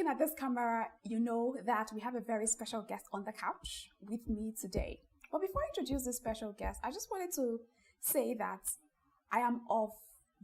looking at this camera, you know that we have a very special guest on the couch with me today. But before I introduce this special guest, I just wanted to say that I am of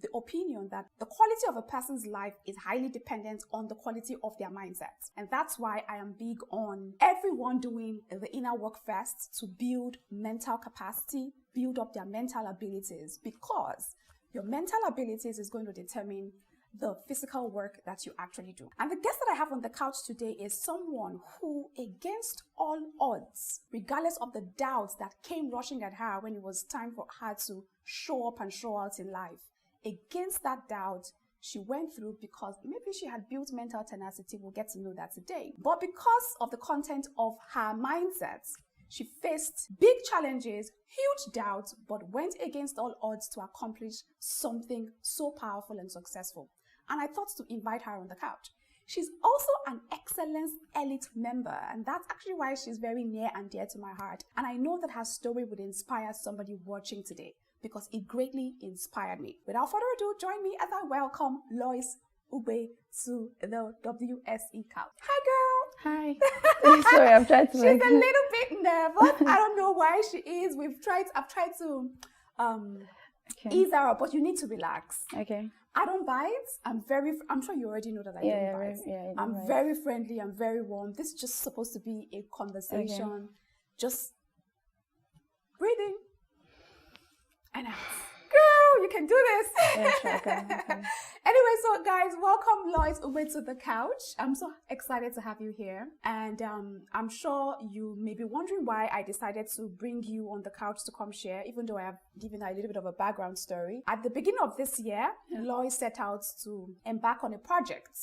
the opinion that the quality of a person's life is highly dependent on the quality of their mindset. And that's why I am big on everyone doing the inner work first to build mental capacity, build up their mental abilities, because your mental abilities is going to determine the physical work that you actually do. And the guest that I have on the couch today is someone who, against all odds, regardless of the doubts that came rushing at her when it was time for her to show up and show out in life, against that doubt, she went through because maybe she had built mental tenacity. We'll get to know that today. But because of the content of her mindset, she faced big challenges, huge doubts, but went against all odds to accomplish something so powerful and successful. And I thought to invite her on the couch. She's also an Excellence Elite member, and that's actually why she's very near and dear to my heart. And I know that her story would inspire somebody watching today, because it greatly inspired me. Without further ado, join me as I welcome Lois Ube to the WSE couch. Hi, girl. Hi. Sorry, I'm trying to. She's a little bit nervous. I don't know why she is. I've tried to ease her up, but you need to relax. Okay. I don't bite. I'm sure you already know that I don't bite. I'm very friendly. I'm very warm. This is just supposed to be a conversation. Okay. Just breathing. And out. Girl, you can do this. Yeah, sure, okay. Anyway, so guys, welcome Lois Ube to the couch. I'm so excited to have you here. And I'm sure you may be wondering why I decided to bring you on the couch to come share, even though I have given her a little bit of a background story. At the beginning of this year, Lois set out to embark on a project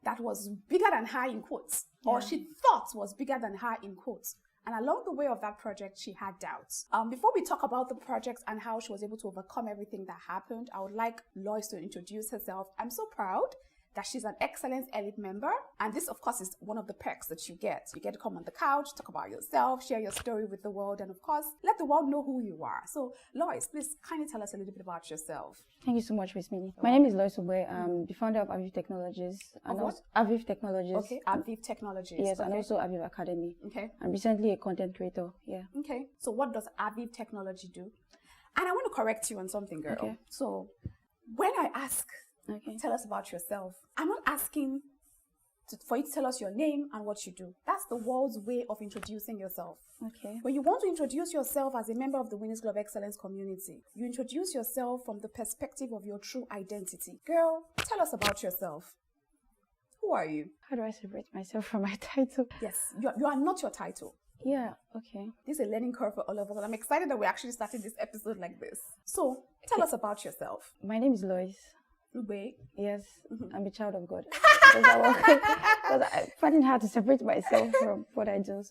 that was bigger than her in quotes, or she thought was bigger than her in quotes. And along the way of that project, she had doubts. Before we talk about the project and how she was able to overcome everything that happened, I would like Lois to introduce herself. I'm so proud that she's an Excellence Elite member. And this, of course, is one of the perks that you get. You get to come on the couch, talk about yourself, share your story with the world, and of course, let the world know who you are. So, Lois, please kindly tell us a little bit about yourself. Thank you so much, Miss Minnie. My name is Lois Ube. I'm the founder of Aviv Technologies. And what? Aviv Technologies. Okay, Aviv Technologies. Yes, and also Aviv Academy. Okay. I'm recently a content creator. Yeah. Okay. So what does Aviv Technology do? And I want to correct you on something, girl. Okay. So when I ask, tell us about yourself, I'm not asking for you to tell us your name and what you do. That's the world's way of introducing yourself. Okay. When you want to introduce yourself as a member of the Winners Club Excellence community, you introduce yourself from the perspective of your true identity. Girl, tell us about yourself. Who are you? How do I separate myself from my title? Yes, you are not your title. Yeah, okay. This is a learning curve for all of us, and I'm excited that we're actually starting this episode like this. So, tell us about yourself. My name is Lois Ube. Yes, I'm a child of God. Because I find it hard to separate myself from what I do.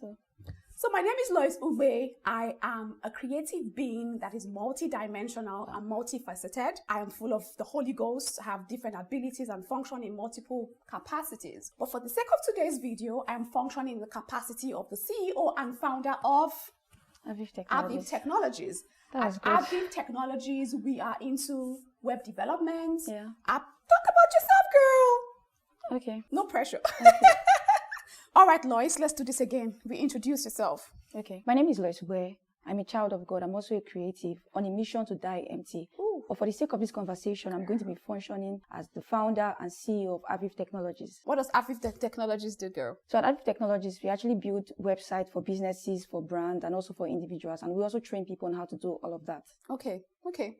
So my name is Lois Ube. I am a creative being that is multi-dimensional and multifaceted. I am full of the Holy Ghost, have different abilities and function in multiple capacities. But for the sake of today's video, I am functioning in the capacity of the CEO and founder of Aviv Technologies. At Aviv Technologies, we are into web development. Yeah. Talk about yourself, girl. Okay. No pressure. Okay. All right, Lois, let's do this again. Reintroduce yourself. Okay. My name is Lois Ube. I'm a child of God. I'm also a creative on a mission to die empty. Ooh. But for the sake of this conversation, I'm going to be functioning as the founder and CEO of Aviv Technologies. What does Aviv Technologies do, girl? So at Aviv Technologies, we actually build websites for businesses, for brands, and also for individuals. And we also train people on how to do all of that. Okay.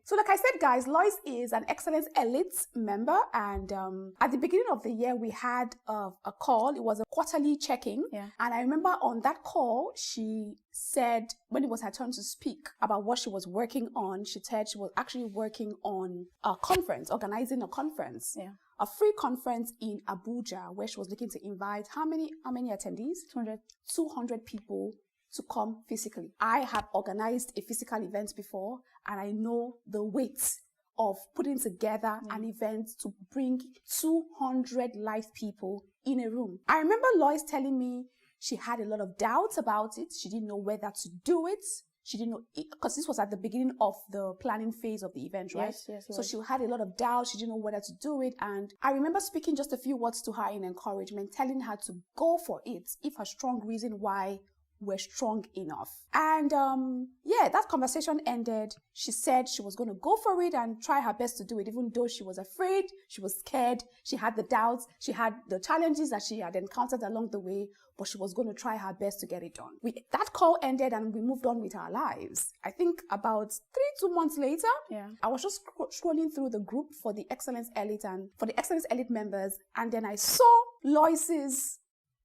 So like I said, guys, Lois is an Excellence Elite member. And at the beginning of the year, we had a call. It was a quarterly check-in. Yeah. And I remember on that call, she said, when it was her turn to speak about what she was working on, she said she was actually working on a conference, organizing a conference. Yeah. A free conference in Abuja, where she was looking to invite how many attendees? 200 people to come physically. I have organized a physical event before, and I know the weight of putting together an event to bring 200 live people in a room. I remember Lois telling me she had a lot of doubts about it. She didn't know whether to do it. She didn't know, because this was at the beginning of the planning phase of the event, right? Yes. So she had a lot of doubt. She didn't know whether to do it. And I remember speaking just a few words to her in encouragement, telling her to go for it if her strong reason why were strong enough. And that conversation ended. She said she was going to go for it and try her best to do it, even though she was afraid, she was scared, she had the doubts, she had the challenges that she had encountered along the way, but she was going to try her best to get it done. That call ended and we moved on with our lives. I think about 2 months later, I was just scrolling through the group for the Excellence Elite and for the Excellence Elite members, and then I saw Lois's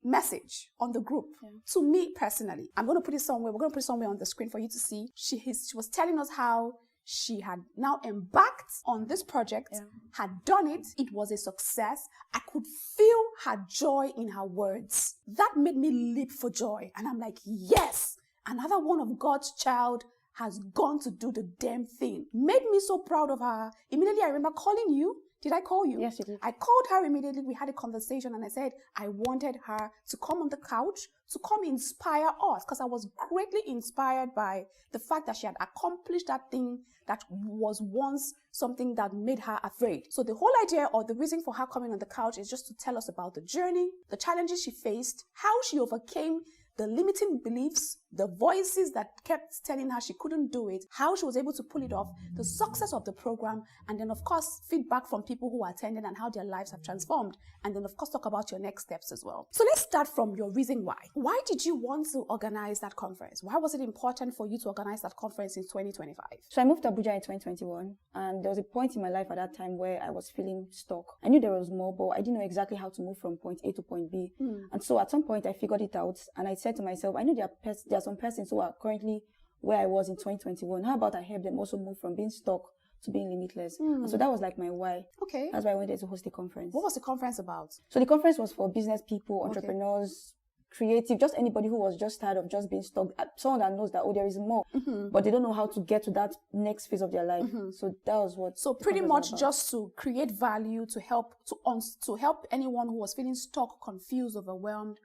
message on the group to me personally. I'm going to put it somewhere. We're going to put it somewhere on the screen for you to see. She was telling us how she had now embarked on this project, had done it. It was a success. I could feel her joy in her words. That made me leap for joy. And I'm like, yes, another one of God's child has gone to do the damn thing. Made me so proud of her. Immediately, I remember calling you. Did I call you? Yes, you did. I called her immediately. We had a conversation and I said I wanted her to come on the couch, to come inspire us, because I was greatly inspired by the fact that she had accomplished that thing that was once something that made her afraid. So the whole idea or the reason for her coming on the couch is just to tell us about the journey, the challenges she faced, how she overcame the limiting beliefs, the voices that kept telling her she couldn't do it, how she was able to pull it off, the success of the program, and then, of course, feedback from people who attended and how their lives have transformed. And then, of course, talk about your next steps as well. So let's start from your reason why. Why did you want to organize that conference? Why was it important for you to organize that conference in 2025? So I moved to Abuja in 2021, and there was a point in my life at that time where I was feeling stuck. I knew there was more, but I didn't know exactly how to move from point A to point B. And so at some point, I figured it out, and I said to myself, I know there are some persons who are currently where I was in 2021. How about I help them also move from being stuck to being limitless? And so that was like my why. Okay. That's why I wanted to host the conference. What was the conference about? So the conference was for business people, entrepreneurs, creative, just anybody who was just tired of just being stuck. Someone that knows that, there is more, but they don't know how to get to that next phase of their life. So that was what. So pretty much just to create value, to help anyone who was feeling stuck, confused, overwhelmed,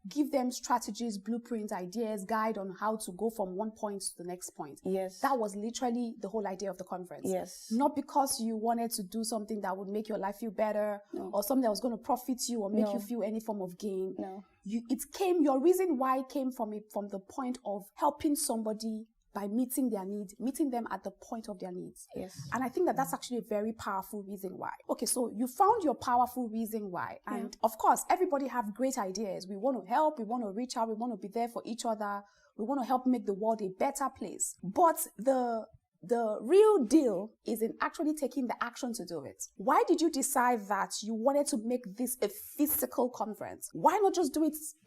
give them strategies, blueprints, ideas, guide on how to go from one point to the next point. Yes. That was literally the whole idea of the conference. Yes. Not because you wanted to do something that would make your life feel better or something that was going to profit you or make you feel any form of gain. No. Your reason why came from the point of helping somebody by meeting their needs, meeting them at the point of their needs. Yes. And I think that that's actually a very powerful reason why. Okay, so you found your powerful reason why. And of course, everybody have great ideas. We want to help, we want to reach out, we want to be there for each other. We want to help make the world a better place. But the real deal is in actually taking the action to do it. Why did you decide that you wanted to make this a physical conference? Why not just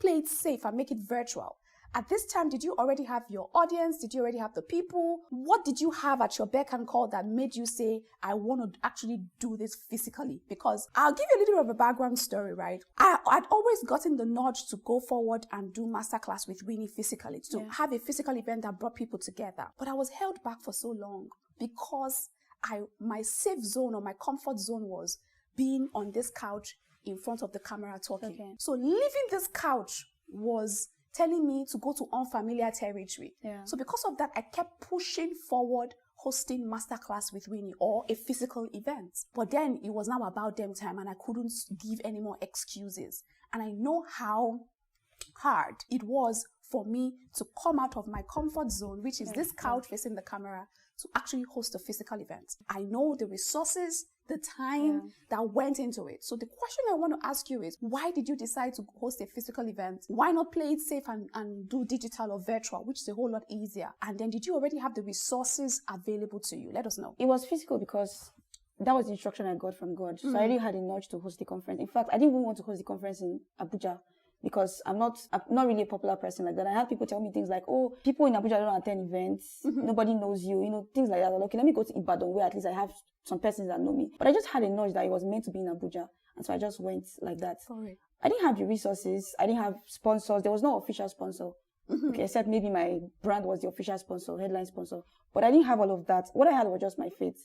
play it safe and make it virtual? At this time, did you already have your audience? Did you already have the people? What did you have at your beck and call that made you say, I want to actually do this physically? Because I'll give you a little bit of a background story, right? I'd always gotten the nudge to go forward and do masterclass with Winnie physically, to have a physical event that brought people together. But I was held back for so long because my safe zone or my comfort zone was being on this couch in front of the camera talking. Okay. So leaving this couch was telling me to go to unfamiliar territory. Yeah. So because of that, I kept pushing forward hosting masterclass with Winnie or a physical event. But then it was now about them time and I couldn't give any more excuses. And I know how hard it was for me to come out of my comfort zone, which is this couch facing the camera, to actually host a physical event. I know the resources, the time that went into it. So the question I want to ask you is, why did you decide to host a physical event? Why not play it safe and do digital or virtual, which is a whole lot easier? And then did you already have the resources available to you? Let us know. It was physical because that was the instruction I got from God. So I already had a nudge to host the conference. In fact, I didn't even want to host the conference in Abuja, because I'm not really a popular person like that. I had people tell me things like, people in Abuja don't attend events. Nobody knows you, things like that. Okay, let me go to Ibadan where at least I have some persons that know me. But I just had a nudge that it was meant to be in Abuja. And so I just went like that. Sorry. I didn't have the resources. I didn't have sponsors. There was no official sponsor. Okay, except maybe my brand was the official sponsor, headline sponsor. But I didn't have all of that. What I had was just my faith.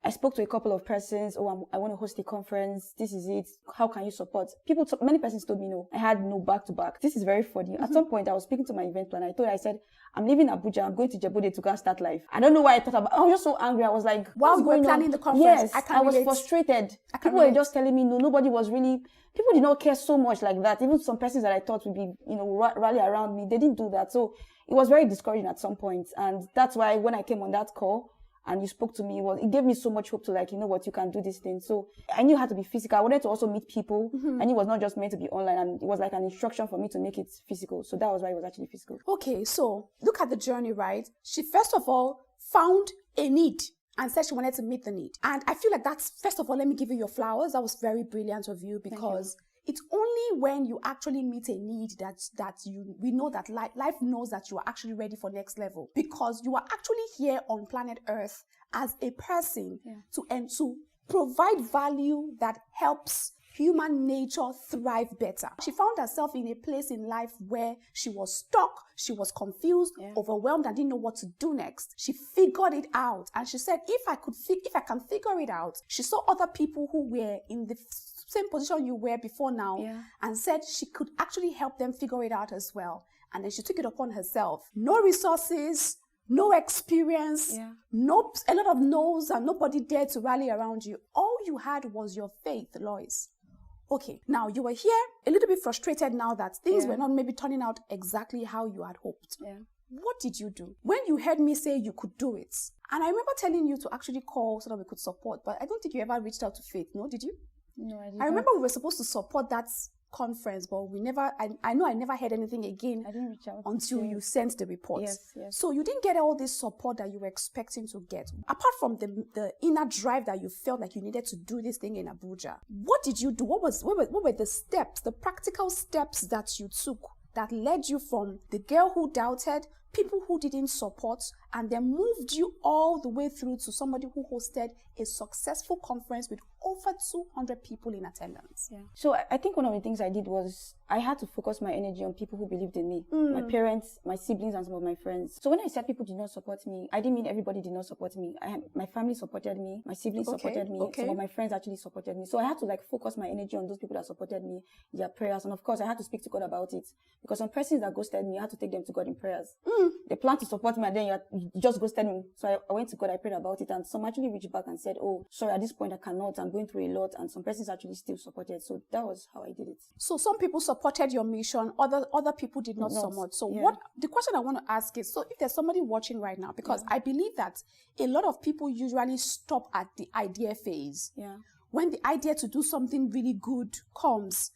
I spoke to a couple of persons. I want to host a conference. This is it. How can you support? Many persons told me no. I had no back to back. This is very funny. At some point, I was speaking to my event planner. I said, I'm leaving Abuja. I'm going to Djibouti to go and start life. I don't know why I thought about. I was just so angry. I was like, while you were planning the conference, yes, I was frustrated. People were just telling me no. Nobody was really. People did not care so much like that. Even some persons that I thought would be, rally around me, they didn't do that. So it was very discouraging at some point. And that's why when I came on that call and you spoke to me, it gave me so much hope to like, you can do this thing. So I knew how to be physical. I wanted to also meet people. I knew it was not just meant to be online. And it was like an instruction for me to make it physical. So that was why it was actually physical. Okay, so look at the journey, right? She first of all found a need and said she wanted to meet the need. And I feel like that's, first of all, let me give you your flowers. That was very brilliant of you, because it's only when you actually meet a need we know that life knows that you are actually ready for next level, because you are actually here on planet Earth as a person to provide value that helps human nature thrive better. She found herself in a place in life where she was stuck, she was confused, overwhelmed, and didn't know what to do next. She figured it out, and she said, if I can figure it out, she saw other people who were in the same position you were before now, and said she could actually help them figure it out as well. And then she took it upon herself. No resources, no experience, a lot of no's, and nobody dared to rally around you. All you had was your faith, Lois. Okay, now you were here a little bit frustrated now that things were not maybe turning out exactly how you had hoped. What did you do? When you heard me say you could do it, and I remember telling you to actually call so that we could support, but I don't think you ever reached out to Faith, no? Did you? No, I didn't. I remember we were supposed to support that conference, but we never, I know I never heard anything again. I didn't reach out until you sent the report. Yes. So you didn't get all this support that you were expecting to get. Apart from the inner drive that you felt like you needed to do this thing in Abuja, what did you do? What were the steps, the practical steps that you took that led you from the girl who doubted, people who didn't support, and then moved you all the way through to somebody who hosted a successful conference with over 200 people in attendance? So I think one of the things I did was I had to focus my energy on people who believed in me. My parents, my siblings, and some of my friends. So when I said people did not support me, I didn't mean everybody did not support me. My family supported me, my siblings supported me, some of my friends actually supported me. So I had to focus my energy on those people that supported me, their prayers, and of course I had to speak to God about it, because some persons that ghosted me, I had to take them to God in prayers. They planned to support me and then you just ghosted me. So I went to God, I prayed about it, and some actually reached back and said, oh, sorry, at this point I cannot, I'm going through a lot, and some persons actually still supported. So that was how I did it. So some people supported your mission, other people did not support. So what the question I want to ask is, so if there's somebody watching right now, because I believe that a lot of people usually stop at the idea phase. When the idea to do something really good comes,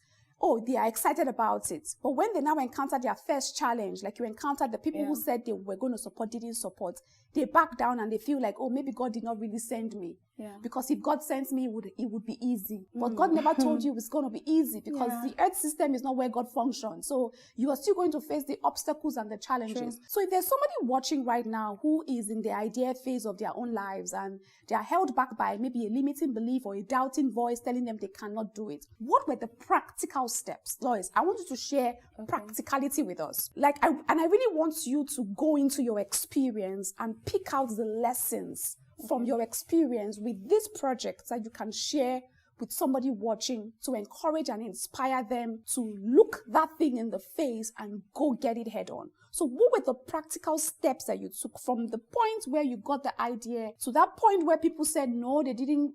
they are excited about it. But when they now encounter their first challenge, like you encountered the people who said they were going to support, didn't support, they back down and they feel like, maybe God did not really send me. Because if God sends me, it would be easy. But God never told you it's going to be easy, because the earth system is not where God functions. So you are still going to face the obstacles and the challenges. So if there's somebody watching right now who is in the idea phase of their own lives and they are held back by maybe a limiting belief or a doubting voice telling them they cannot do it, what were the practical steps? Lois, I want you to share practicality with us. I really want you to go into your experience and pick out the lessons from your experience with this project that you can share with somebody watching to encourage and inspire them to look that thing in the face and go get it head on. So what were the practical steps that you took from the point where you got the idea to that point where people said no, they didn't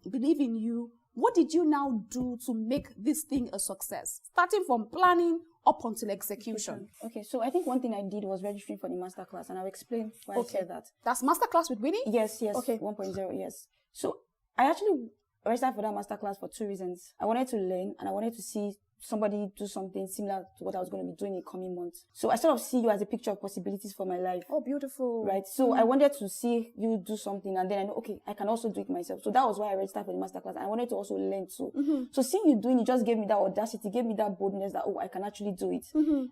believe in you? What did you now do to make this thing a success? Starting from planning up until execution. Okay, so I think one thing I did was registering for the masterclass, and I'll explain why I said that. That's masterclass with Winnie? Yes. Okay. 1.0, yes. So I actually registered for that masterclass for 2 reasons. I wanted to learn, and I wanted to see somebody do something similar to what I was going to be doing in coming months. So I sort of see you as a picture of possibilities for my life. Oh, beautiful. Right. So I wanted to see you do something, and then I know, okay, I can also do it myself. So that was why I registered for the masterclass. I wanted to also learn too. So seeing you doing it just gave me that audacity, gave me that boldness that, I can actually do it.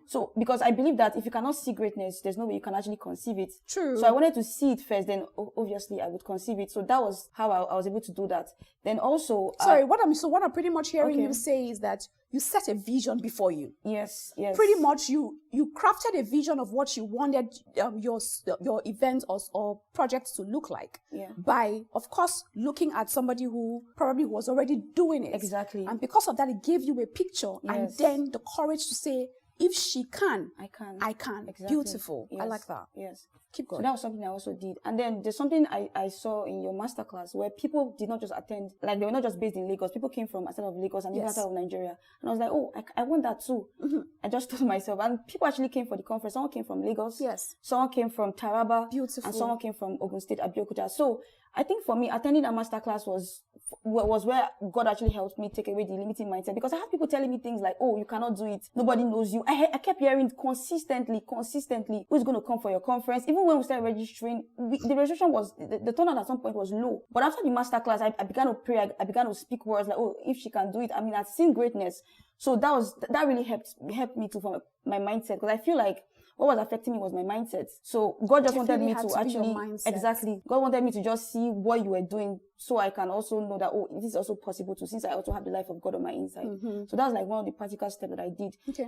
So because I believe that if you cannot see greatness, there's no way you can actually conceive it. True. So I wanted to see it first, then obviously I would conceive it. So that was how I was able to do that. Then also... what I'm pretty much hearing you say is that you set a vision before you. Yes. Pretty much you crafted a vision of what you wanted your event or project to look like. By, of course, looking at somebody who probably was already doing it. Exactly. And because of that, it gave you a picture and then the courage to say, if she can, I can. I can. Exactly. Beautiful. Yes. I like that. Yes. Keep So going. that was something I also did. And then there's something I saw in your masterclass where people did not just attend, like they were not just based in Lagos. People came from outside of Lagos and even outside of Nigeria. And I was like, oh, I want that too. I just told myself. And people actually came for the conference. Someone came from Lagos. Yes. Someone came from Taraba. Beautiful. And someone came from Ogun State, Abeokuta. So I think for me, attending that masterclass was where God actually helped me take away the limiting mindset, because I had people telling me things like, oh, you cannot do it. Nobody knows you. I kept hearing consistently, who's going to come for your conference? Even when we started registering, the registration was, the turnout at some point was low. But after the masterclass, I began to pray. I began to speak words like, oh, if she can do it. I mean, I've seen greatness. So that really helped me to form my mindset, because I feel like what was affecting me was my mindset. So God just wanted me to actually, exactly, God wanted me to just see what you were doing, so I can also know that, oh, this is also possible too, since I also have the life of God on my inside. So that was like one of the practical steps that I did. Okay.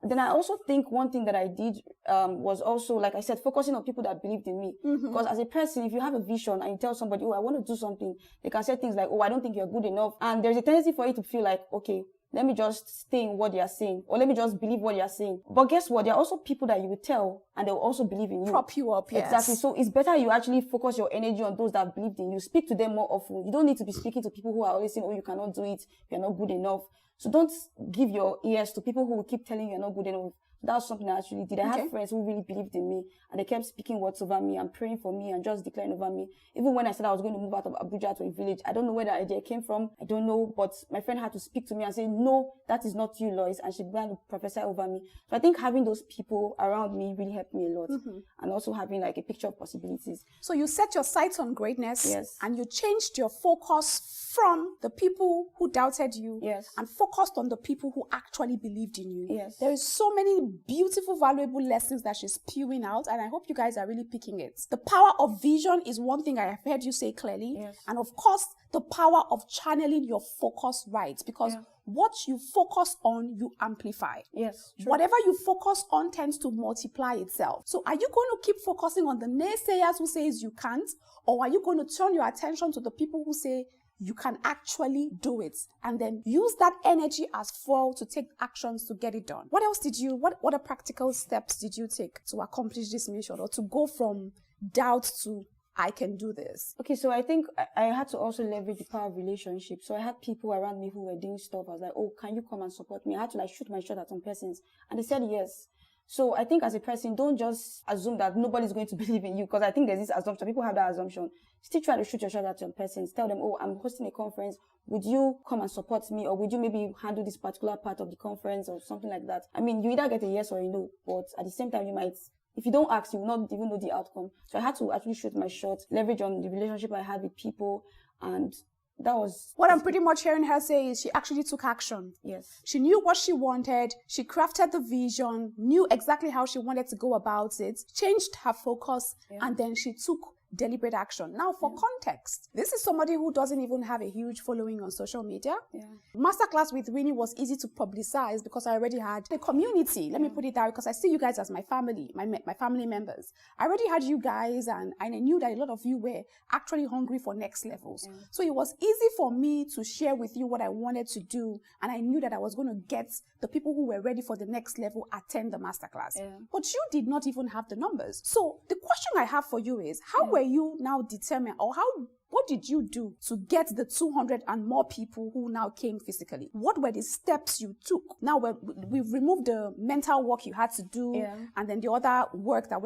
Then I also think one thing that I did was also, like I said, focusing on people that believed in me. Because as a person, if you have a vision and you tell somebody, oh, I want to do something, they can say things like, oh, I don't think you're good enough. And there's a tendency for you to feel like, okay, let me just stay in what they are saying, or let me just believe what they are saying. But guess what? There are also people that you will tell and they will also believe in you. Prop you up, yes. Exactly. So it's better you actually focus your energy on those that have believed in you. Speak to them more often. You don't need to be speaking to people who are always saying, oh, you cannot do it, you're not good enough. So don't give your ears to people who will keep telling you you're not good enough. That's something I actually did. I had friends who really believed in me, and they kept speaking words over me and praying for me and just declaring over me. Even when I said I was going to move out of Abuja to a village, I don't know where that idea came from. I don't know, but my friend had to speak to me and say, no, that is not you, Lois. And she began to prophesy over me. So I think having those people around me really helped me a lot. And also having like a picture of possibilities. So you set your sights on greatness. Yes. And you changed your focus from the people who doubted you. Yes. And focused on the people who actually believed in you. Yes. There is so many beautiful, valuable lessons that she's spewing out, and I hope you guys are really picking it. The power of vision is one thing I have heard you say clearly. Yes. And of course, the power of channeling your focus right, because what you focus on, you amplify. Yes. True. Whatever you focus on tends to multiply itself. So are you going to keep focusing on the naysayers who says you can't, or are you going to turn your attention to the people who say you can actually do it, and then use that energy as fuel to take actions to get it done? What else what other practical steps did you take to accomplish this mission, or to go from doubt to I can do this? Okay, so I think I had to also leverage the power of relationships. So I had people around me who were doing stuff. I was like, oh, can you come and support me? I had to like shoot my shot at some persons, and they said yes. So I think as a person, don't just assume that nobody's going to believe in you, because I think there's this assumption. People have that assumption. Still try to shoot your shot at some persons. Tell them, oh, I'm hosting a conference. Would you come and support me? Or would you maybe handle this particular part of the conference or something like that? I mean, you either get a yes or a no, but at the same time, you might, if you don't ask, you will not even know the outcome. So I had to actually shoot my shot, leverage on the relationship I had with people, and that was what I'm pretty much hearing her say is she actually took action. Yes. She knew what she wanted. She crafted the vision, knew exactly how she wanted to go about it, changed her focus, and then she took deliberate action. Now, for context, this is somebody who doesn't even have a huge following on social media. Masterclass with Winnie was easy to publicize because I already had a community. Let me put it that way, because I see you guys as my family, my family members. I already had you guys, and I knew that a lot of you were actually hungry for next levels. So it was easy for me to share with you what I wanted to do, and I knew that I was going to get the people who were ready for the next level attend the masterclass. But you did not even have the numbers. So the question I have for you is, how were you now determined, or what did you do to get the 200 and more people who now came physically? What were the steps you took? Now we've removed the mental work you had to do, and then the other work that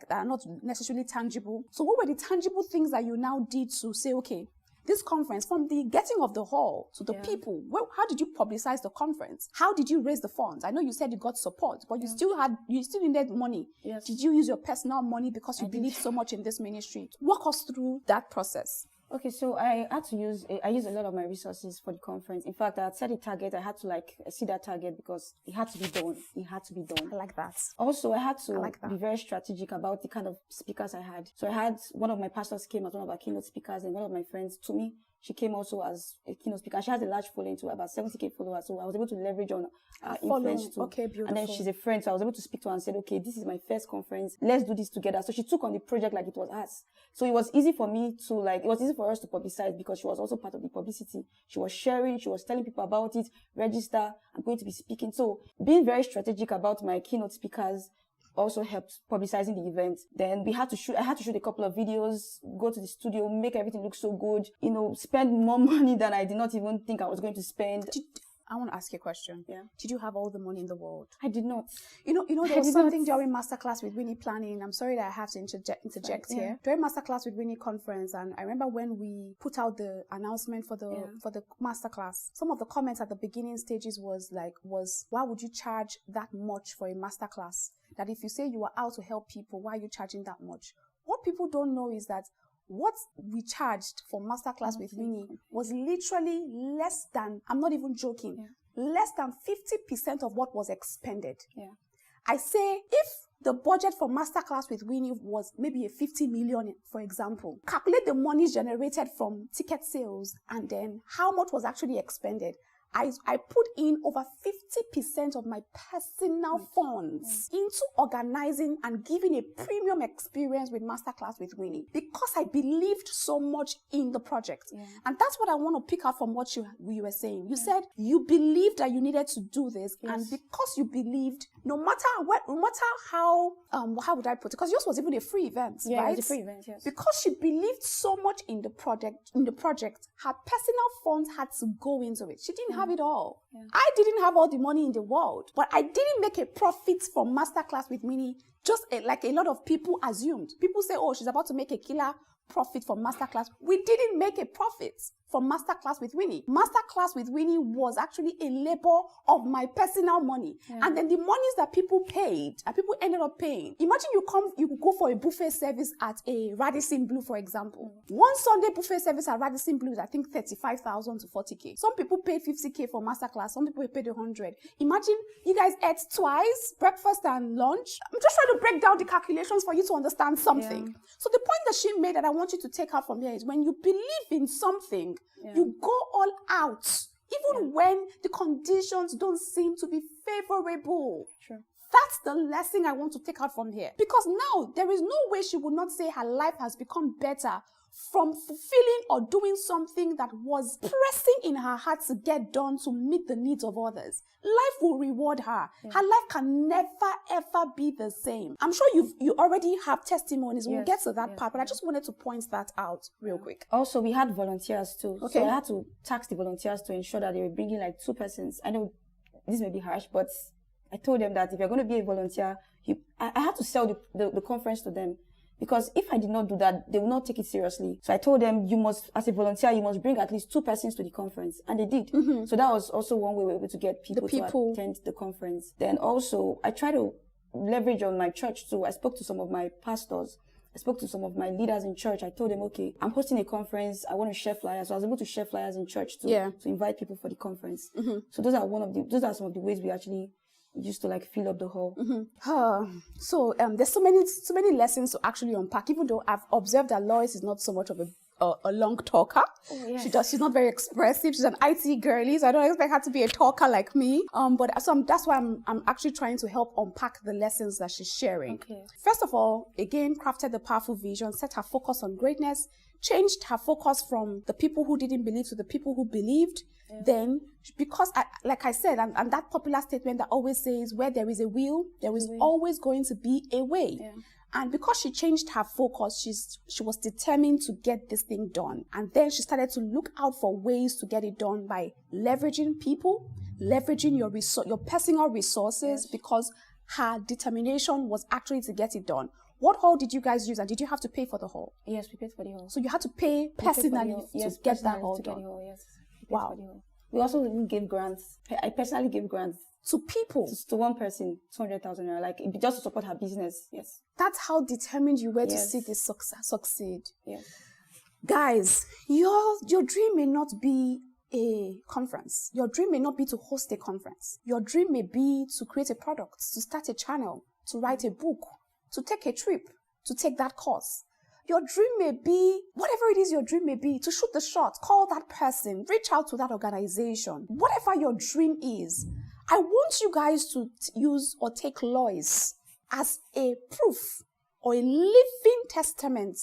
are not necessarily tangible. So what were the tangible things that you now did to say, okay, this conference, from the getting of the hall to the people, how did you publicize the conference? How did you raise the funds? I know you said you got support, but you still needed money. Did you use your personal money because you believe so much in this ministry? Walk us through that process. Okay, so I used a lot of my resources for the conference. In fact, I had set a target. I had to see that target because it had to be done. It had to be done. I like that. Also, I had to be very strategic about the kind of speakers I had. So I had one of my pastors came as one of our keynote speakers, and one of my friends, Tumi, she came also as a keynote speaker. She has a large following too, about 70K followers. So I was able to leverage on her influence too. Okay, beautiful. And then she's a friend, so I was able to speak to her and said, okay, this is my first conference. Let's do this together. So she took on the project like it was hers. So it was easy for me to it was easy for us to publicize because she was also part of the publicity. She was sharing, she was telling people about it, register, I'm going to be speaking. So being very strategic about my keynote speakers also helped publicizing the event. Then I had to shoot a couple of videos, go to the studio, make everything look so good, spend more money than I did not even think I was going to spend. I want to ask you a question. Yeah. Did you have all the money in the world? I did not. There was something during masterclass with Winnie planning. I'm sorry that I have to interject here. During masterclass with Winnie conference, and I remember when we put out the announcement for the masterclass, some of the comments at the beginning stages was why would you charge that much for a masterclass? That if you say you are out to help people, why are you charging that much? What people don't know is that what we charged for masterclass with Winnie was literally less than, I'm not even joking, less than 50% of what was expended. Yeah. I say if the budget for masterclass with Winnie was maybe a 50 million, for example, calculate the money generated from ticket sales and then how much was actually expended. I put in over 50% of my personal funds into organizing and giving a premium experience with Masterclass with Winnie because I believed so much in the project. Yeah. And that's what I want to pick out from what you were saying. You said you believed that you needed to do this, and because you believed, no matter how would I put it? Because yours was even a free event, right? It was a free event, yes. Because she believed so much in the project, her personal funds had to go into it. She didn't have it all. Yeah. I didn't have all the money in the world, but I didn't make a profit from Masterclass with Winnie, just like a lot of people assumed. People say, oh, she's about to make a killer profit from Masterclass. We didn't make a profit from Masterclass with Winnie. Masterclass with Winnie was actually a labor of my personal money. Yeah. And then the monies that people paid, and people ended up paying. Imagine you go for a buffet service at a Radisson Blu, for example. One Sunday buffet service at Radisson Blu is, I think, 35,000 to 40K. Some people paid 50K for Masterclass. Some people paid 100. Imagine you guys ate twice, breakfast and lunch. I'm just trying to break down the calculations for you to understand something. Yeah. So the point that she made that I want you to take out from here is when you believe in something, you go all out, even when the conditions don't seem to be favorable. Sure. That's the lesson I want to take out from here. Because now, there is no way she would not say her life has become better from fulfilling or doing something that was pressing in her heart to get done to meet the needs of others. Life will reward her. Yeah. Her life can never, ever be the same. I'm sure you already have testimonies. We'll get to that part, but I just wanted to point that out real quick. Also, we had volunteers too. Okay. So I had to tax the volunteers to ensure that they were bringing like 2 persons. I know this may be harsh, but I told them that if you're going to be a volunteer, I had to sell the conference to them. Because if I did not do that, they will not take it seriously. So I told them, as a volunteer, you must bring at least 2 persons to the conference. And they did. Mm-hmm. So that was also one way we were able to get people to attend the conference. Then also, I try to leverage on my church too. I spoke to some of my pastors. I spoke to some of my leaders in church. I told them, okay, I'm hosting a conference. I want to share flyers. So I was able to share flyers in church too. Yeah. To invite people for the conference. Mm-hmm. So those are some of the ways we actually used to fill up the hall. Mm-hmm. So there's so many lessons to actually unpack, even though I've observed that Lois is not so much of a long talker. Oh, yes. She's not very expressive. She's an IT girly, so I don't expect her to be a talker like me. That's why I'm actually trying to help unpack the lessons that she's sharing. Okay. First of all, again, crafted the powerful vision, set her focus on greatness, changed her focus from the people who didn't believe to the people who believed. Yeah. Then, because like I said, and that popular statement that always says, where there is a will, there is always going to be a way. Yeah. And because she changed her focus, she was determined to get this thing done. And then she started to look out for ways to get it done by leveraging people, leveraging your personal resources, because her determination was actually to get it done. What hall did you guys use, and did you have to pay for the hall? Yes, we paid for the hall. So you had to pay personally to get that hall done. Yes. Wow. We also even gave grants. I personally gave grants to people. To one person, 200,000, just to support her business. Yes. That's how determined you were to see this succeed. Yes. Guys, your dream may not be a conference. Your dream may not be to host a conference. Your dream may be to create a product, to start a channel, to write a book, to take a trip, to take that course. Your dream may be, whatever it is your dream may be, to shoot the shot, call that person, reach out to that organization. Whatever your dream is, I want you guys to use or take Lois as a proof or a living testament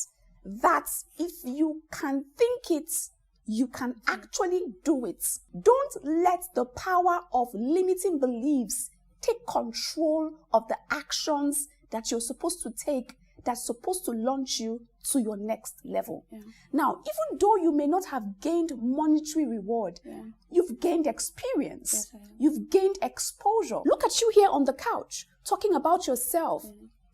that if you can think it, you can actually do it. Don't let the power of limiting beliefs take control of the actions that you're supposed to take, that's supposed to launch you to your next level. Yeah. Now, even though you may not have gained monetary reward, you've gained experience. Yes, you've gained exposure. Look at you here on the couch, talking about yourself,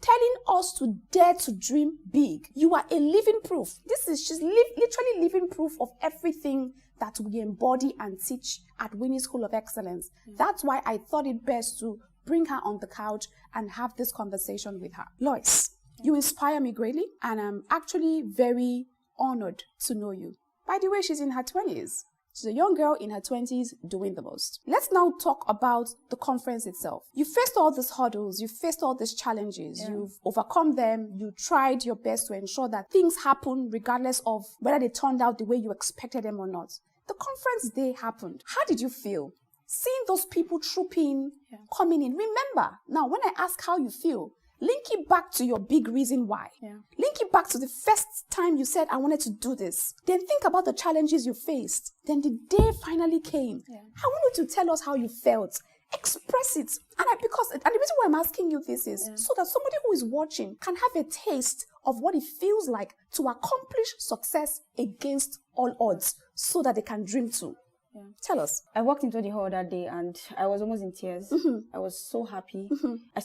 telling us to dare to dream big. You are a living proof. She's literally living proof of everything that we embody and teach at Winnie School of Excellence. That's why I thought it best to bring her on the couch and have this conversation with her. Lois, you inspire me greatly, and I'm actually very honored to know you. By the way, she's in her 20s. She's a young girl in her 20s doing the most. Let's now talk about the conference itself. You faced all these hurdles, you faced all these challenges, you've overcome them, you tried your best to ensure that things happen regardless of whether they turned out the way you expected them or not. The conference day happened. How did you feel? Seeing those people trooping, coming in. Remember, now when I ask how you feel, link it back to your big reason why. Link it back to the first time you said, I wanted to do this. Then think about the challenges you faced. Then the day finally came. I want you to tell us how you felt. Express it. And the reason why I'm asking you this is so that somebody who is watching can have a taste of what it feels like to accomplish success against all odds so that they can dream too. Tell us. I walked into the hall that day and I was almost in tears. I was so happy.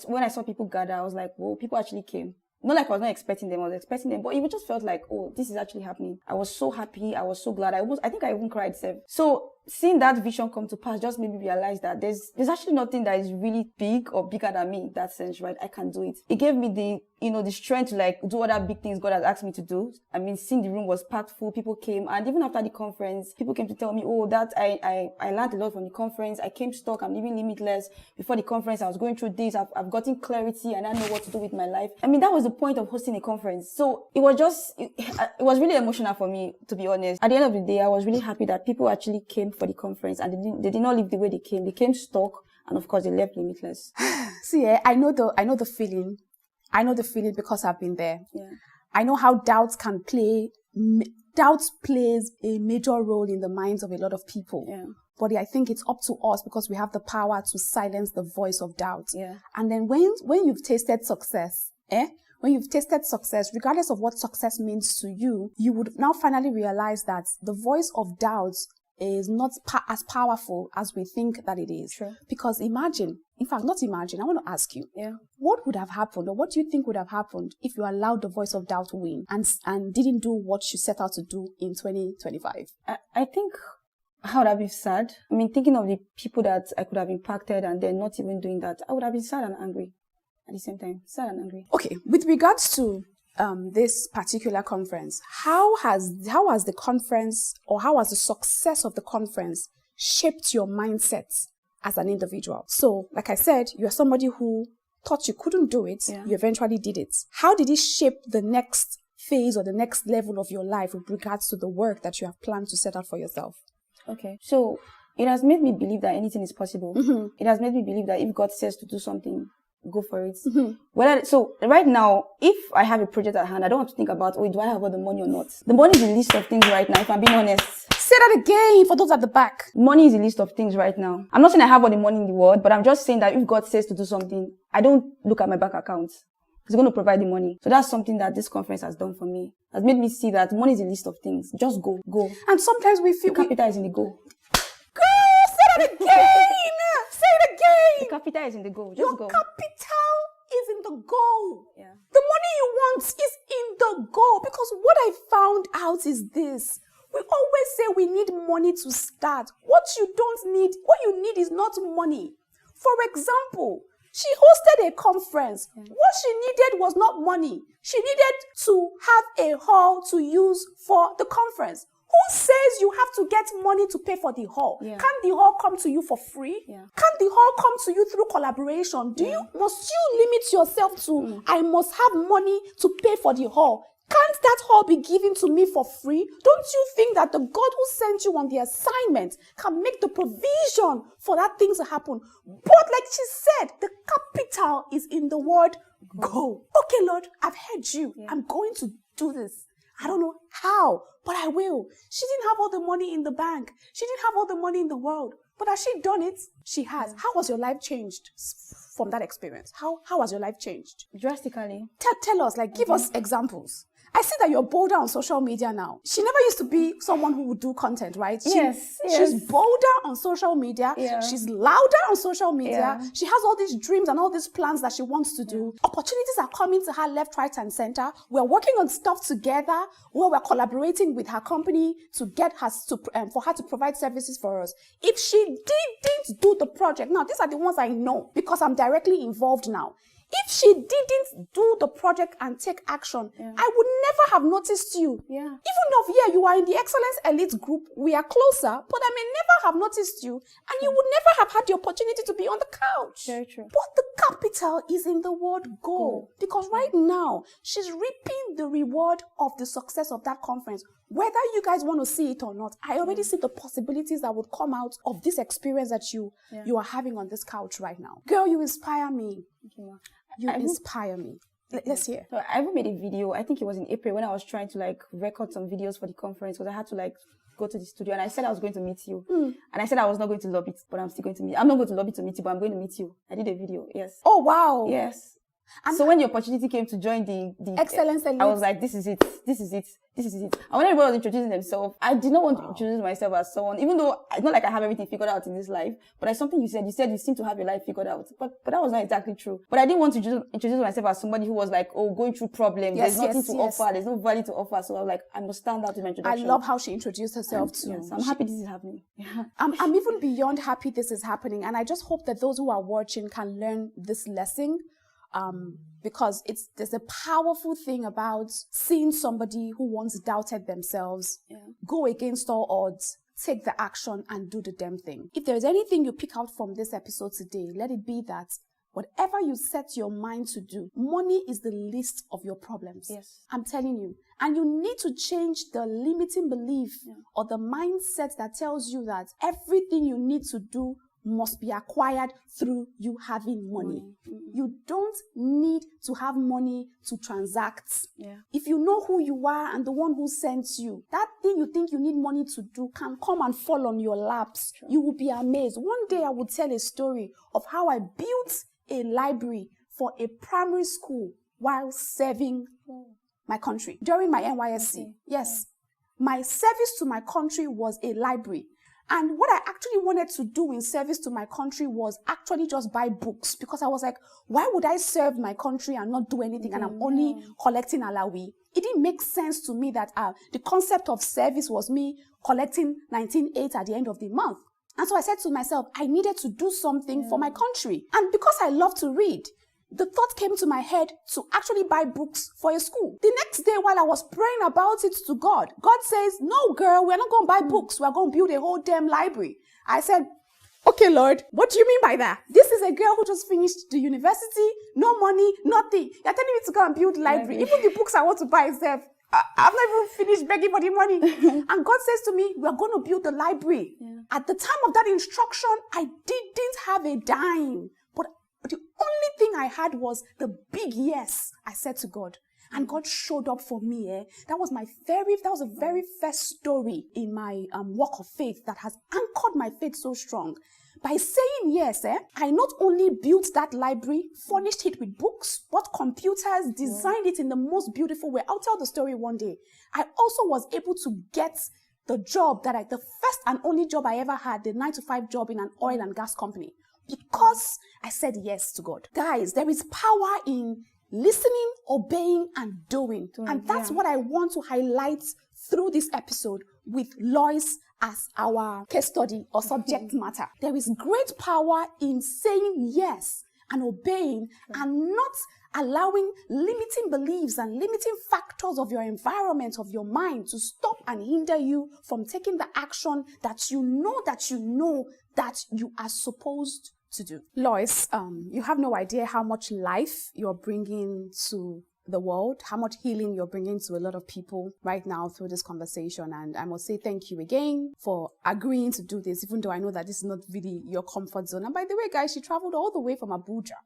When I saw people gather, I was like, whoa, people actually came. Not like I was not expecting them, I was expecting them, but it just felt like, oh, this is actually happening. I was so happy, I was so glad. I think I even cried. So seeing that vision come to pass just made me realize that there's actually nothing that is really big or bigger than me in that sense, right? I can do it. It gave me the strength to like do other big things God has asked me to do. I mean, seeing the room was packed full, people came, and even after the conference, people came to tell me, oh, that I learned a lot from the conference. I came stuck, I'm living limitless. Before the conference, I was going through this, I've gotten clarity and I know what to do with my life. I mean, that was the point of hosting a conference. So it was really emotional for me, to be honest. At the end of the day, I was really happy that people actually came for the conference and they did not leave the way they came. They came stuck, and of course they left limitless. See, I know the feeling. I know the feeling because I've been there. I know how doubt plays a major role in the minds of a lot of people. But I think it's up to us because we have the power to silence the voice of doubt. And then when you've tasted success, when you've tasted success, regardless of what success means to you, you would now finally realize that the voice of doubt is not as powerful as we think that it is. Because I want to ask you, what would have happened, or what do you think would have happened if you allowed the voice of doubt to win and didn't do what you set out to do in 2025? I think I would have been sad. I mean, thinking of the people that I could have impacted and they're not even doing that, I would have been sad and angry at the same time. Sad and angry. Okay, with regards to this particular conference, how has the conference, or how has the success of the conference shaped your mindset as an individual? So, like I said, you're somebody who thought you couldn't do it, you eventually did it. How did it shape the next phase or the next level of your life with regards to the work that you have planned to set out for yourself? Okay, so it has made me believe that anything is possible. It has made me believe that if God says to do something, go for it. So right now, if I have a project at hand, I don't have to think about, do I have all the money or not? The money is the list of things right now, if I'm being honest. Say that again for those at the back. Money is the list of things right now. I'm not saying I have all the money in the world, but I'm just saying that if God says to do something, I don't look at my bank account. He's going to provide the money. So that's something that this conference has done for me. Has made me see that money is a list of things. Just go. And sometimes we feel the capital is in the go. Girl, say that again. Say it again. The capital is in the go. Just Your go. Capital is in the goal. The money you want is in the goal. Because what I found out is this. We always say we need money to start. What you need is not money. For example, she hosted a conference. What she needed was not money. She needed to have a hall to use for the conference. Who says you have to get money to pay for the hall? Can't the hall come to you for free? Can't the hall come to you through collaboration? Must you limit yourself to, I must have money to pay for the hall? Can't that all be given to me for free? Don't you think that the God who sent you on the assignment can make the provision for that thing to happen? But like she said, the capital is in the word go. Okay, Lord, I've heard you. Yeah. I'm going to do this. I don't know how, but I will. She didn't have all the money in the bank. She didn't have all the money in the world. But has she done it? She has. How was your life changed from that experience? How has your life changed? Drastically. Tell us, like, give us examples. I see that you're bolder on social media now. She never used to be someone who would do content, right? Yes. She's bolder on social media. Yeah. She's louder on social media. Yeah. She has all these dreams and all these plans that she wants to do. Opportunities are coming to her left, right, and center. We're working on stuff together where we're collaborating with her company to get her for her to provide services for us. If she didn't do the project, now these are the ones I know because I'm directly involved now. If she didn't do the project and take action, I would never have noticed you. Yeah. Even though, you are in the Excellence Elite group, we are closer, but I may never have noticed you, and you would never have had the opportunity to be on the couch. Very true. But the capital is in the word go. Because right now, she's reaping the reward of the success of that conference. Whether you guys want to see it or not, I already see the possibilities that would come out of this experience that you are having on this couch right now. Girl, you inspire me. You inspire me. Let's hear. So I even made a video, I think it was in April, when I was trying to like record some videos for the conference because I had to like go to the studio, and I said I was going to meet you. And I said I was not going to lobby, but I'm still going to meet you. I'm not going to lobby to meet you, but I'm going to meet you. I did a video, yes. Oh, wow. Yes. And so when the opportunity came to join the Excellence Elite, I was like, this is it. And when everybody was introducing themselves, I did not want to introduce myself as someone, even though it's not like I have everything figured out in this life, but it's something you said you seem to have your life figured out. But that was not exactly true. But I didn't want to introduce myself as somebody who was like, going through problems. There's nothing to offer. There's no value to offer. So I was like, I must stand out in my introduction. I love how she introduced herself too. Yes, I'm happy this is happening. Yeah. I'm even beyond happy this is happening. And I just hope that those who are watching can learn this lesson. Because there's a powerful thing about seeing somebody who once doubted themselves go against all odds, take the action, and do the damn thing. If there's anything you pick out from this episode today, let it be that whatever you set your mind to do, money is the least of your problems. Yes. I'm telling you. And you need to change the limiting belief or the mindset that tells you that everything you need to do must be acquired through you having money. You don't need to have money to transact. Yeah. If you know who you are and the one who sent you, that thing you think you need money to do can come and fall on your laps. Sure. You will be amazed. One day I will tell a story of how I built a library for a primary school while serving my country during my NYSC. Okay. Yes. My service to my country was a library. And what I actually wanted to do in service to my country was actually just buy books, because I was like, why would I serve my country and not do anything and I'm only collecting alawi? It didn't make sense to me that the concept of service was me collecting 19.8 at the end of the month. And so I said to myself, I needed to do something for my country. And because I love to read, the thought came to my head to actually buy books for a school. The next day, while I was praying about it to God, God says, no, girl, we're not going to buy books. We're going to build a whole damn library. I said, okay, Lord, what do you mean by that? This is a girl who just finished the university, no money, nothing. You're telling me to go and build a library. Even the books I want to buy itself, I've not even finished begging for the money. And God says to me, we're going to build a library. Yeah. At the time of that instruction, I didn't have a dime. But the only thing I had was the big yes I said to God. And God showed up for me. That was the very first story in my walk of faith that has anchored my faith so strong. By saying yes, I not only built that library, furnished it with books, bought computers, designed it in the most beautiful way. I'll tell the story one day. I also was able to get the job the first and only job I ever had, the 9-to-5 job in an oil and gas company, because I said yes to God. Guys, there is power in listening, obeying, and doing. And that's what I want to highlight through this episode with Lois as our case study or subject matter. There is great power in saying yes and obeying and not allowing limiting beliefs and limiting factors of your environment, of your mind, to stop and hinder you from taking the action that you know that you are supposed to do. Lois, you have no idea how much life you're bringing to the world, how much healing you're bringing to a lot of people right now through this conversation. And I must say thank you again for agreeing to do this, even though I know that this is not really your comfort zone. And by the way, guys, she traveled all the way from Abuja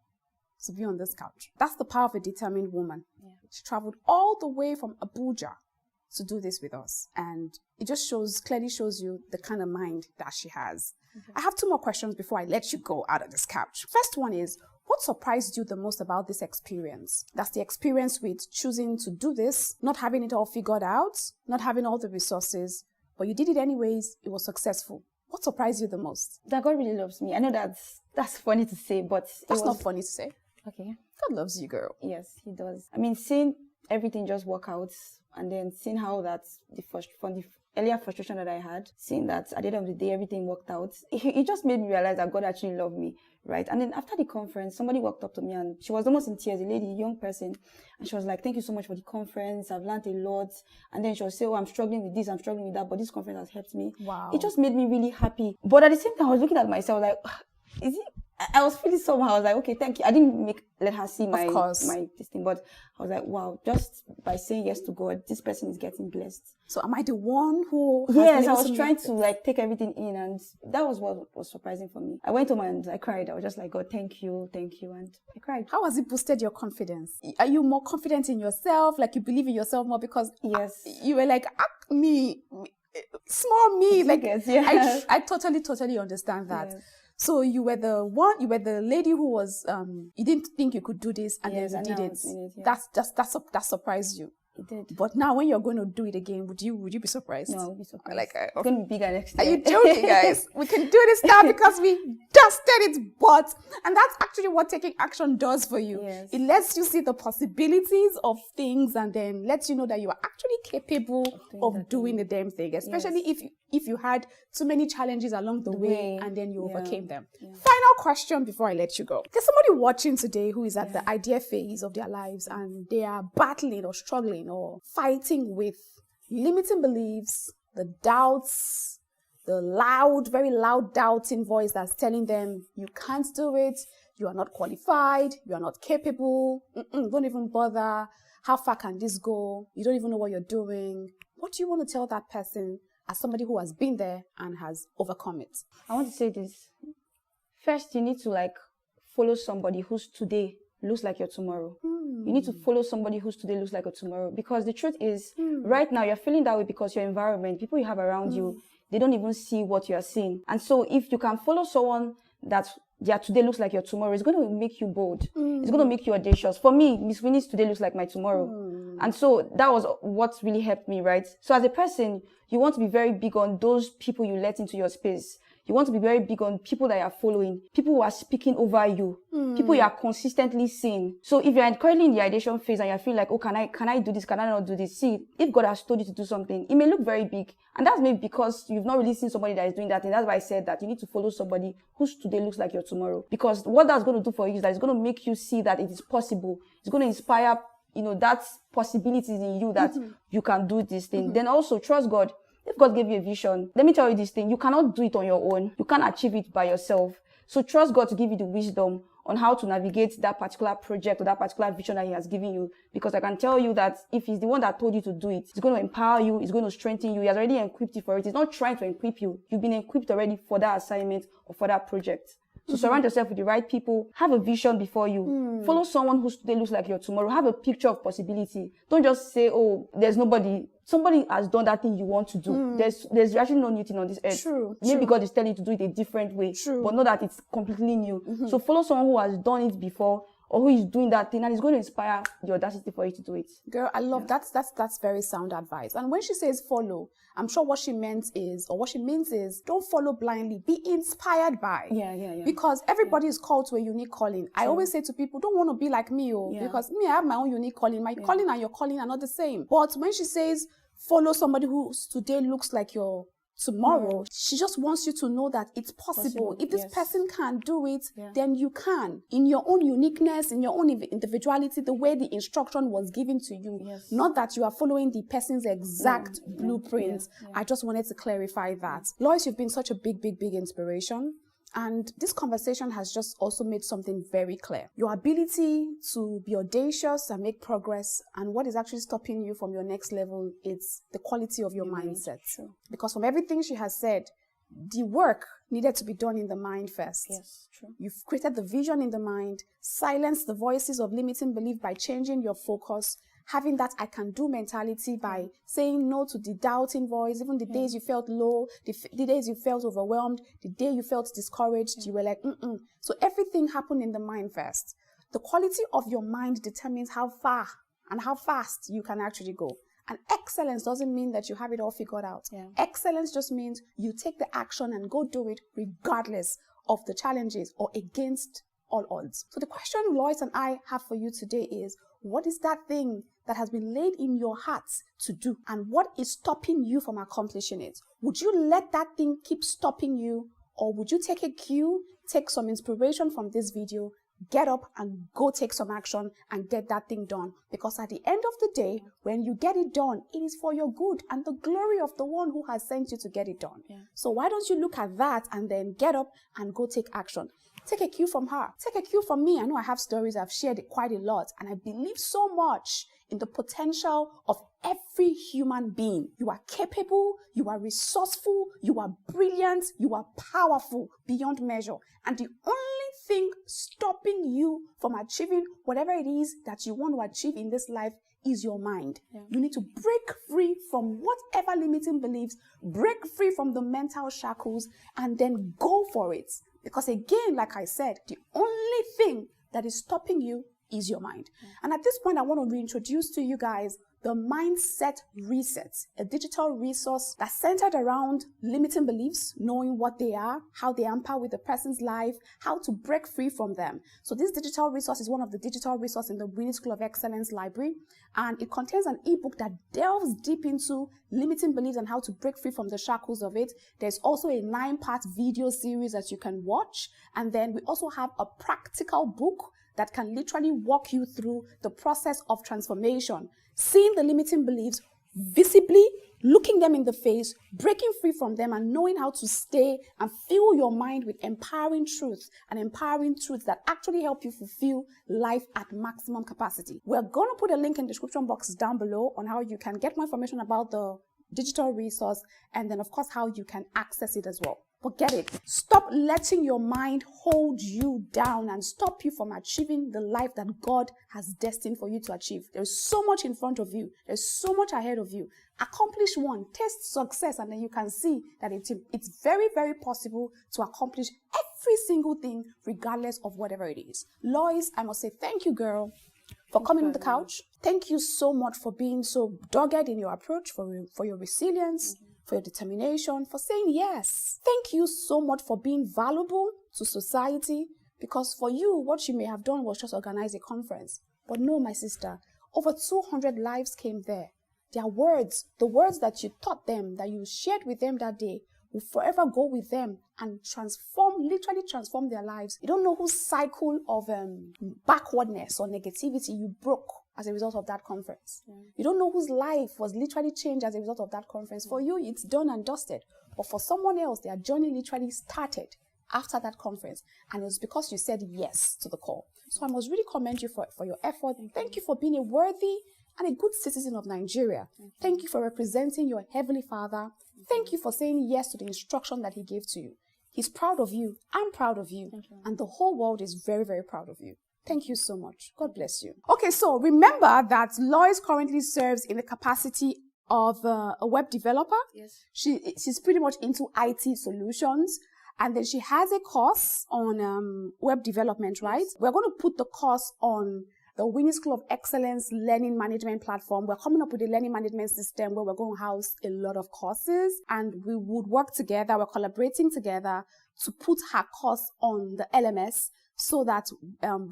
to be on this couch. That's the power of a determined woman. Yeah. She traveled all the way from Abuja to do this with us. And it just clearly shows you the kind of mind that she has. Mm-hmm. I have 2 more questions before I let you go out of this couch. First one is, what surprised you the most about this experience? That's the experience with choosing to do this, not having it all figured out, not having all the resources, but you did it anyways. It was successful. What surprised you the most? That God really loves me. I know that's funny to say, but that's not funny to say. Okay. God loves you, girl. Yes, he does. I mean, seeing everything just work out, and then seeing how that's from the earlier frustration that I had, seeing that at the end of the day, everything worked out, it just made me realize that God actually loved me, right? And then after the conference, somebody walked up to me and she was almost in tears, a lady, a young person, and she was like, thank you so much for the conference. I've learned a lot. And then she would say, oh, I'm struggling with this, I'm struggling with that, but this conference has helped me. Wow. It just made me really happy. But at the same time, I was looking at myself like, is it? I was feeling somehow. I was like, okay, thank you. I didn't let her see my this thing, but I was like, wow, just by saying yes to God, this person is getting blessed. So am I the one who? Yes, I was trying to like take everything in, and that was what was surprising for me. I went home and I cried. I was just like, God, thank you, and I cried. How has it boosted your confidence? Are you more confident in yourself? Like you believe in yourself more because yes, you were like, me, small me. Like yes. I totally understand that. Yes. So you were the lady who was, you didn't think you could do this, and yes, then you did it. Yeah. That surprised you. It did. But now when you're going to do it again, would you be surprised? No, I'll be surprised. Like, it's going to be bigger next time. Are you joking, guys? We can do this now because we just did it, and that's actually what taking action does for you. Yes. It lets you see the possibilities of things and then lets you know that you are actually capable of doing the damn thing, especially if you had too many challenges along the way and then you overcame them. Yeah. Final question before I let you go. There's somebody watching today who is at the idea phase of their lives and they are battling or struggling or fighting with limiting beliefs, the doubts, the very loud doubting voice that's telling them you can't do it, you are not qualified, you are not capable, don't even bother, how far can this go, you don't even know what you're doing. What do you want to tell that person as somebody who has been there and has overcome it? I want to say this. First, you need to follow somebody who's today looks like your tomorrow. You need to follow somebody who's today looks like your tomorrow. Because the truth is, right now, you're feeling that way because your environment, people you have around you, they don't even see what you're seeing. And so if you can follow someone that today looks like your tomorrow, it's going to make you bold. It's going to make you audacious. For me, Miss Winnie's today looks like my tomorrow. And so that was what really helped me, right? So as a person, you want to be very big on those people you let into your space. You want to be very big on people that you are following, people who are speaking over you, people you are consistently seeing. So if you're currently in the ideation phase and you feel like, oh, can I do this? Can I not do this? See, if God has told you to do something, it may look very big. And that's maybe because you've not really seen somebody that is doing that. And that's why I said that you need to follow somebody whose today looks like your tomorrow. Because what that's going to do for you is that it's going to make you see that it is possible. It's going to inspire, that possibilities in you that you can do this thing. Then also trust God. If God gave you a vision, let me tell you this thing, you cannot do it on your own. You can't achieve it by yourself. So trust God to give you the wisdom on how to navigate that particular project or that particular vision that He has given you. Because I can tell you that if He's the one that told you to do it, He's going to empower you, He's going to strengthen you. He has already equipped you for it. He's not trying to equip you. You've been equipped already for that assignment or for that project. So surround yourself with the right people. Have a vision before you. Follow someone who today looks like your tomorrow. Have a picture of possibility. Don't just say, oh, there's nobody. Somebody has done that thing you want to do. There's actually no new thing on this earth. Maybe God is telling you to do it a different way. But not that it's completely new. So follow someone who has done it before or who is doing that thing and it's going to inspire the audacity for you to do it. Girl, I love that's very sound advice. And when she says follow, I'm sure what she means is don't follow blindly. Be inspired by. Yeah. Because everybody is called to a unique calling. I always say to people, don't want to be like me, because me, I have my own unique calling. My calling and your calling are not the same. But when she says follow somebody who today looks like your tomorrow, she just wants you to know that it's possible. If this person can do it, then you can. In your own uniqueness, in your own individuality, the way the instruction was given to you. Not that you are following the person's exact blueprint. I just wanted to clarify that. Lois, you've been such a big inspiration. And this conversation has just also made something very clear. Your ability to be audacious and make progress, and what is actually stopping you from your next level is the quality of your mindset. True. Because from everything she has said, the work needed to be done in the mind first. Yes, true. You've created the vision in the mind, silenced the voices of limiting belief by changing your focus, having that I can do mentality by saying no to the doubting voice, even the days you felt low, the days you felt overwhelmed, the day you felt discouraged, you were like, So everything happened in the mind first. The quality of your mind determines how far and how fast you can actually go. And excellence doesn't mean that you have it all figured out. Yeah. Excellence just means you take the action and go do it regardless of the challenges or against all odds. So the question Lois and I have for you today is, what is that thing that has been laid in your hearts to do? And what is stopping you from accomplishing it? Would you let that thing keep stopping you? Or would you take a cue, take some inspiration from this video, get up and go take some action and get that thing done? Because at the end of the day, when you get it done, it is for your good and the glory of the one who has sent you to get it done. Yeah. So why don't you look at that and then get up and go take action? Take a cue from her. Take a cue from me. I know I have stories. I've shared it quite a lot. And I believe so much in the potential of every human being. You are capable, you are resourceful, you are brilliant, you are powerful beyond measure. And the only thing stopping you from achieving whatever it is that you want to achieve in this life is your mind. Yeah. You need to break free from whatever limiting beliefs, break free from the mental shackles, and then go for it. Because again, like I said, the only thing that is stopping you is your mind. And at this point, I want to reintroduce to you guys the Mindset Reset, a digital resource that's centered around limiting beliefs, knowing what they are, how they empower with the person's life, how to break free from them. So this digital resource is one of the digital resources in the Winnie School of Excellence library, and it contains an ebook that delves deep into limiting beliefs and how to break free from the shackles of it. There's also a 9-part video series that you can watch, and then we also have a practical book that can literally walk you through the process of transformation, seeing the limiting beliefs visibly, looking them in the face, breaking free from them, and knowing how to stay and fuel your mind with empowering truths that actually help you fulfill life at maximum capacity. We're going to put a link in the description box down below on how you can get more information about the digital resource, and then of course how you can access it as well. But get it. Stop letting your mind hold you down and stop you from achieving the life that God has destined for you to achieve. There's so much in front of you. There's so much ahead of you. Accomplish one, taste success, and then you can see that it's very, very possible to accomplish every single thing regardless of whatever it is. Lois, I must say thank you, girl, for coming on the couch. Thank you so much for being so dogged in your approach, for your resilience, for your determination, for saying yes. Thank you so much for being valuable to society, because for you, what you may have done was just organize a conference. But no, my sister, over 200 lives came there. Their words, the words that you taught them, that you shared with them that day, will forever go with them and literally transform their lives. You don't know whose cycle of backwardness or negativity you broke as a result of that conference. You don't know whose life was literally changed as a result of that conference. For you, it's done and dusted. But for someone else, their journey literally started after that conference. And it was because you said yes to the call. So I must really commend you for your effort. Thank you for being a worthy and a good citizen of Nigeria. Thank you for representing your Heavenly Father. Thank you for saying yes to the instruction that He gave to you. He's proud of you. I'm proud of you. And the whole world is very, very proud of you. Thank you so much. God bless you. Okay, so remember that Lois currently serves in the capacity of a web developer. Yes. She's pretty much into IT solutions. And then she has a course on web development, right? Yes. We're going to put the course on the Winnie School of Excellence Learning Management Platform. We're coming up with a learning management system where we're going to house a lot of courses, and we would work together. We're collaborating together to put her course on the LMS so that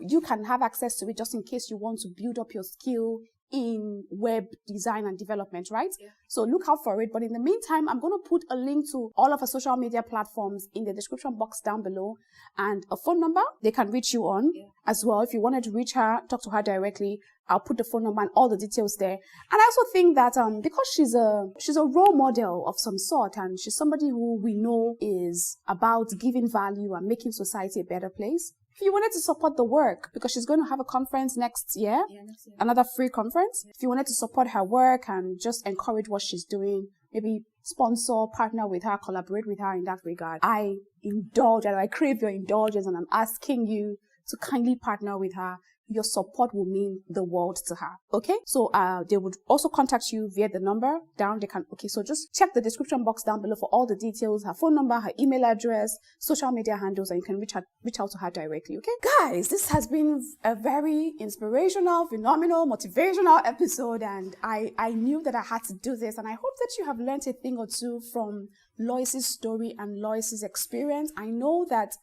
you can have access to it just in case you want to build up your skill in web design and development, right? Yeah. So look out for it. But in the meantime, I'm going to put a link to all of our social media platforms in the description box down below, and a phone number they can reach you on as well. If you wanted to reach her, talk to her directly, I'll put the phone number and all the details there. And I also think that because she's a role model of some sort, and she's somebody who we know is about giving value and making society a better place. If you wanted to support the work, because she's going to have a conference next year, another free conference. If you wanted to support her work and just encourage what she's doing, maybe sponsor, partner with her, collaborate with her in that regard, I indulge and I crave your indulgence, and I'm asking you to kindly partner with her. Your support will mean the world to her. Okay? So they would also contact you via the number down. So just check the description box down below for all the details, her phone number, her email address, social media handles, and you can reach out to her directly. Okay? Guys, this has been a very inspirational, phenomenal, motivational episode, and I knew that I had to do this, and I hope that you have learned a thing or two from Lois's story and Lois's experience. I know that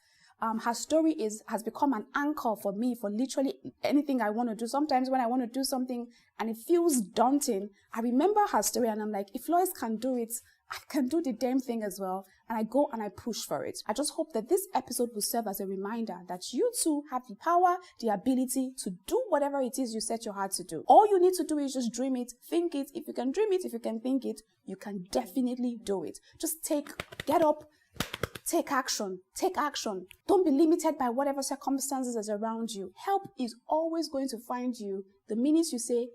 her story has become an anchor for me for literally anything I want to do. Sometimes when I want to do something and it feels daunting, I remember her story and I'm like, if Lois can do it, I can do the damn thing as well. And I go and I push for it. I just hope that this episode will serve as a reminder that you too have the power, the ability to do whatever it is you set your heart to do. All you need to do is just dream it, think it. If you can dream it, if you can think it, you can definitely do it. Just get up, take action. Take action. Don't be limited by whatever circumstances is around you. Help is always going to find you the minute you say,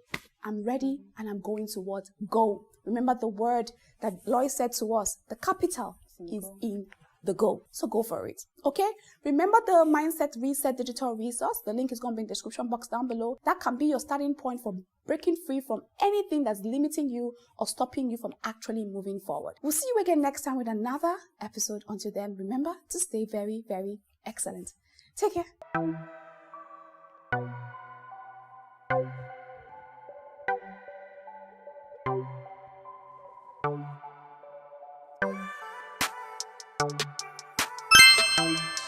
I'm ready and I'm going to what? Go. Remember the word that Lois said to us, the capital is in the go. So go for it. Okay? Remember the Mindset Reset digital resource. The link is going to be in the description box down below. That can be your starting point for breaking free from anything that's limiting you or stopping you from actually moving forward. We'll see you again next time with another episode. Until then, remember to stay very, very excellent. Take care. Thank you.